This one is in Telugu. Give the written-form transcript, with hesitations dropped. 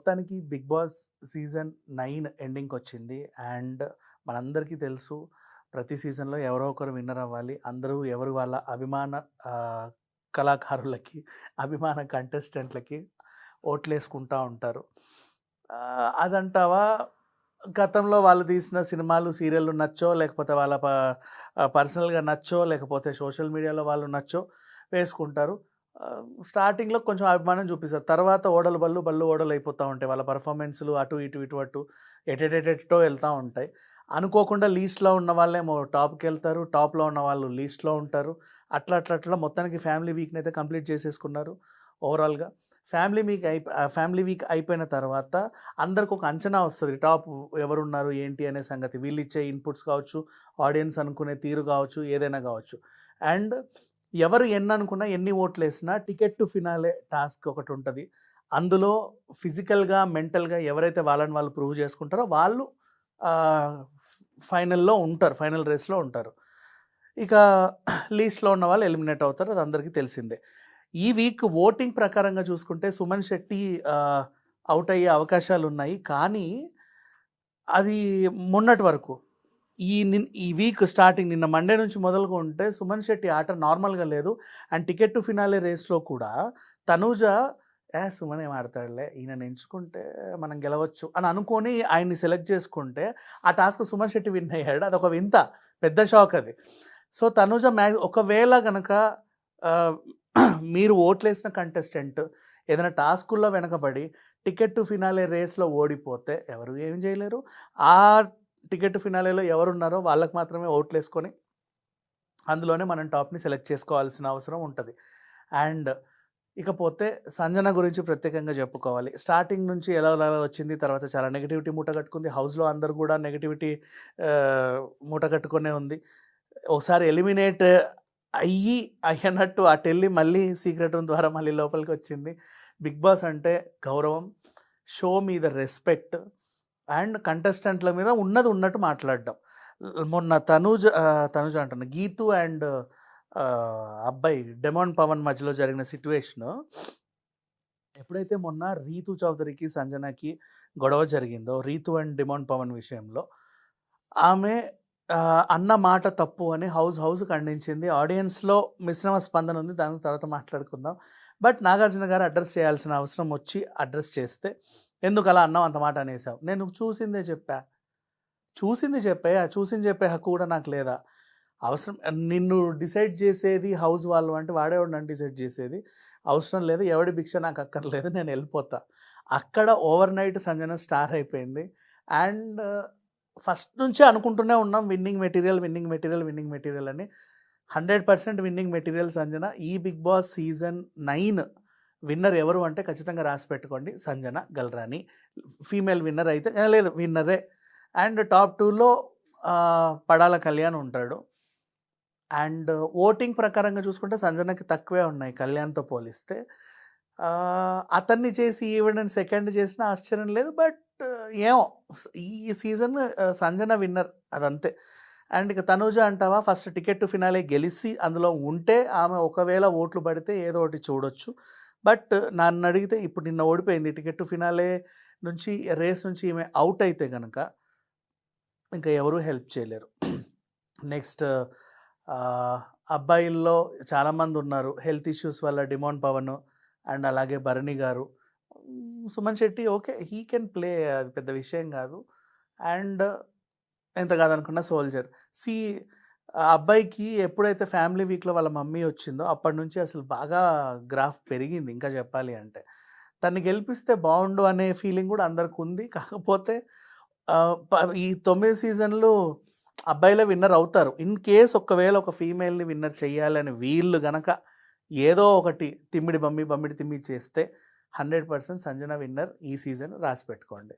మొత్తానికి 'బిగ్ బాస్' సీజన్ 9 ఎండింగ్‌కొచ్చింది. అండ్ మనందరికీ తెలుసు ప్రతి సీజన్‌లో ఎవరో ఒకరు విన్నర్ అవ్వాలి. అందరూ ఎవరు వాళ్ళ అభిమాన కళాకారులకి, అభిమాన కంటెస్టెంట్‌లకి ఓట్లేసుకుంటా ఉంటారు. అదంటావా గతంలో వాళ్ళు తీసిన సినిమాలు, సీరియల్‌లు నచ్చో, లేకపోతే వాళ్ళ పర్సనల్‌గా నచ్చో, లేకపోతే సోషల్ మీడియాలో వాళ్ళు నచ్చో వేసుకుంటారు. స్టార్టింగ్‌లో కొంచెం అభిమానం చూపిస్తారు. తర్వాత ఓడలు బళ్ళు, బళ్ళు ఓడలు అయిపోతా ఉంటాయి. వాళ్ళ పెర్ఫార్మెన్స్‌లు అటు ఇటు, ఇటు అటు ఎటెటెటెటో వెళ్తా ఉంటాయి. అనుకోకుండా లీస్ట్‌లో ఉన్న వాళ్ళేమో టాప్‌కెళ్తారు. టాప్‌లో ఉన్న వాళ్ళు లీస్ట్‌లో ఉంటారు. అట్లా మొత్తానికి ఫ్యామిలీ వీక్‌నైతే కంప్లీట్ చేసేసుకున్నారు ఓవరాల్‌గా. ఫ్యామిలీ వీక్ అయిపోయిన తర్వాత అందరికి ఒక అంచనా వస్తది. టాప్ ఎవరున్నారు, ఏంటి అనే సంగతి. వీళ్ళిచ్చే ఇన్‌పుట్స్ కావచ్చు, ఆడియన్స్ అనుకునే తీరు కావచ్చు, ఏదైనా కావచ్చు. అండ్ ఎవరు ఎన్ననుకున్నా, ఎన్ని ఓట్లేసినా టికెట్ టు ఫినాలే టాస్క్ ఒకటుంటది. అందులో ఫిజికల్‌గా, మెంటల్‌గా ఎవరైతే వాళ్ళని వాళ్ళు ప్రూవ్ చేసుకుంటారో వాళ్ళు ఫైనల్‌లో ఉంటారు. ఫైనల్ రేస్‌లో ఉంటారు. ఇక లీస్ట్‌లో ఉన్న వాళ్ళు ఎలిమినేట్ అవుతారు. అది అందరికీ తెలిసిందే. ఈ వీక్ ఓటింగ్ ప్రకారంగా చూసుకుంటే సుమన్ శెట్టి ఔట్ అయ్యే అవకాశాలున్నాయి. కానీ అది మొన్నటి వరకు. ఈ వీక్ స్టార్టింగ్ నిన్న మండే నుంచి మొదలుకుంటే సుమన్ శెట్టి ఆట నార్మల్‌గా లేదు. అండ్ టికెట్ టు ఫినాలే రేస్‌లో కూడా తనూజ సుమన్ ఏం ఆడతాడులే, ఈయనని ఎంచుకుంటే మనం గెలవచ్చు అని అనుకోని ఆయన్ని సెలెక్ట్ చేసుకుంటే ఆ టాస్క్ సుమన్ శెట్టి విన్ అయ్యాడు. అదొక వింత. పెద్ద షాక్ అది. సో తనూజ ఒకవేళ గనక మీరు ఓట్లేసిన కంటెస్టెంట్ ఏదైనా టాస్కుల్లో వెనకబడి టికెట్ టు ఫినాలే రేస్‌లో ఓడిపోతే ఎవరు ఏం చేయలేరు. ఆ టికెట్ ఫినాలేలో ఎవరున్నారో వాళ్ళకి మాత్రమే ఓట్లేసుకొని అందులోనే మనం టాప్‌ని సెలెక్ట్ చేసుకోవాల్సిన అవసరం ఉంటది. అండ్ ఇకపోతే సంజన గురించి ప్రత్యేకంగా చెప్పుకోవాలి. స్టార్టింగ్ నుంచి ఎలా వచ్చింది. తర్వాత చాలా నెగటివిటీ మూటగట్టుకుంది. హౌస్‌లో అందరూ కూడా నెగటివిటీ మూటగట్టుకునే ఉంది. ఒకసారి ఎలిమినేట్ అయ్యనట్టు అటెళ్ళి మళ్ళీ సీక్రెట్ రూమ్ ద్వారా మళ్ళీ లోపలికొచ్చింది. బిగ్ బాస్ అంటే గౌరవం, షో మీద రెస్పెక్ట్ అండ్ కంటెస్టెంట్ల మీద ఉన్నది ఉన్నట్టు మాట్లాడడం. మొన్న తనుజ అంటున్నా, గీతు అండ్ అబ్బాయి డెమాన్ పవన్ మధ్యలో జరిగిన సిట్యుయేషను ఎప్పుడైతే మొన్న రీతు చౌదరికి, సంజనకి గొడవ జరిగిందో, రీతు అండ్ డెమాన్ పవన్ విషయంలో ఆమె అన్న మాట తప్పు అని హౌస్ ఖండించింది. ఆడియన్స్‌లో మిశ్రమ స్పందన ఉంది. దాని తర్వాత మాట్లాడుకుందాం. బట్ నాగార్జున గారు అడ్రస్ చేయాల్సిన అవసరం వచ్చి అడ్రస్ చేస్తే, ఎందుకు అలా అన్నావు, అంత మాట అనేసావు. నేను చూసింది చెప్పే హక్కు కూడా నాకు లేదా? అవసరం నిన్ను డిసైడ్ చేసేది హౌస్ వాళ్ళు అంటే వాడేవాడు నన్ను డిసైడ్ చేసేది. అవసరం లేదు, ఎవడి భిక్ష నాకు అక్కర్లేదు, నేను వెళ్ళిపోతా. అక్కడ ఓవర్ నైట్ సంజన స్టార్ అయిపోయింది. అండ్ ఫస్ట్ నుంచే అనుకుంటూనే ఉన్నాం విన్నింగ్ మెటీరియల్ అని. 100% విన్నింగ్ మెటీరియల్ సంజన. ఈ బిగ్ బాస్ సీజన్ 9 విన్నర్ ఎవరు అంటే ఖచ్చితంగా రాసి పెట్టుకోండి, సంజన గల్రాని. ఫీమేల్ విన్నర్ అయితే లేదు, విన్నరే. అండ్ టాప్ 2లో పడాల కళ్యాణ్ ఉంటాడు. అండ్ ఓటింగ్ ప్రకారంగా చూసుకుంటే సంజనకి తక్కువే ఉన్నాయి కళ్యాణ్తో పోలిస్తే. అతన్ని చేసి ఈవెన్ సెకండ్ చేసినా ఆశ్చర్యం లేదు. బట్ ఏమో ఈ సీజన్ సంజన విన్నర్, అదంతే. అండ్ ఇక తనూజ అంటావా, ఫస్ట్ టికెట్ టు ఫినాలే గెలిచి అందులో ఉంటే ఆమె ఒకవేళ ఓట్లు పడితే ఏదో ఒకటి చూడొచ్చు. బట్ నన్ను అడిగితే ఇప్పుడు నిన్న ఓడిపోయింది. టికెట్ టు ఫినాలే నుంచి, రేస్ నుంచి ఈమె అవుట్ అయితే కనుక ఇంకా ఎవరూ హెల్ప్ చేయలేరు. నెక్స్ట్ అబ్బాయిల్లో చాలామంది ఉన్నారు హెల్త్ ఇష్యూస్ వల్ల. డిమాండ్ పవన్ అండ్ అలాగే Bharani garu. Suman Shetty okay, he can play, అది పెద్ద విషయం కాదు. అండ్ ఎంత కాదనుకున్న సోల్జర్. అబ్బాయికి ఎప్పుడైతే ఫ్యామిలీ వీక్లో వాళ్ళ మమ్మీ వచ్చిందో అప్పటి నుంచి అసలు బాగా గ్రాఫ్ పెరిగింది. ఇంకా చెప్పాలి అంటే తన్ని గెలిపిస్తే బాగుండు అనే ఫీలింగ్ కూడా అందరికి ఉంది. కాకపోతే ఈ 9 సీజన్లు అబ్బాయిలే విన్నర్ అవుతారు. ఇన్ కేస్ ఒకవేళ ఒక ఫీమేల్ని విన్నర్ చెయ్యాలని వీళ్ళు గనక ఏదో ఒకటి బమ్మిడి తిమ్మి చేస్తే 100% సంజన విన్నర్ ఈ సీజన్ రాసి పెట్టుకోండి.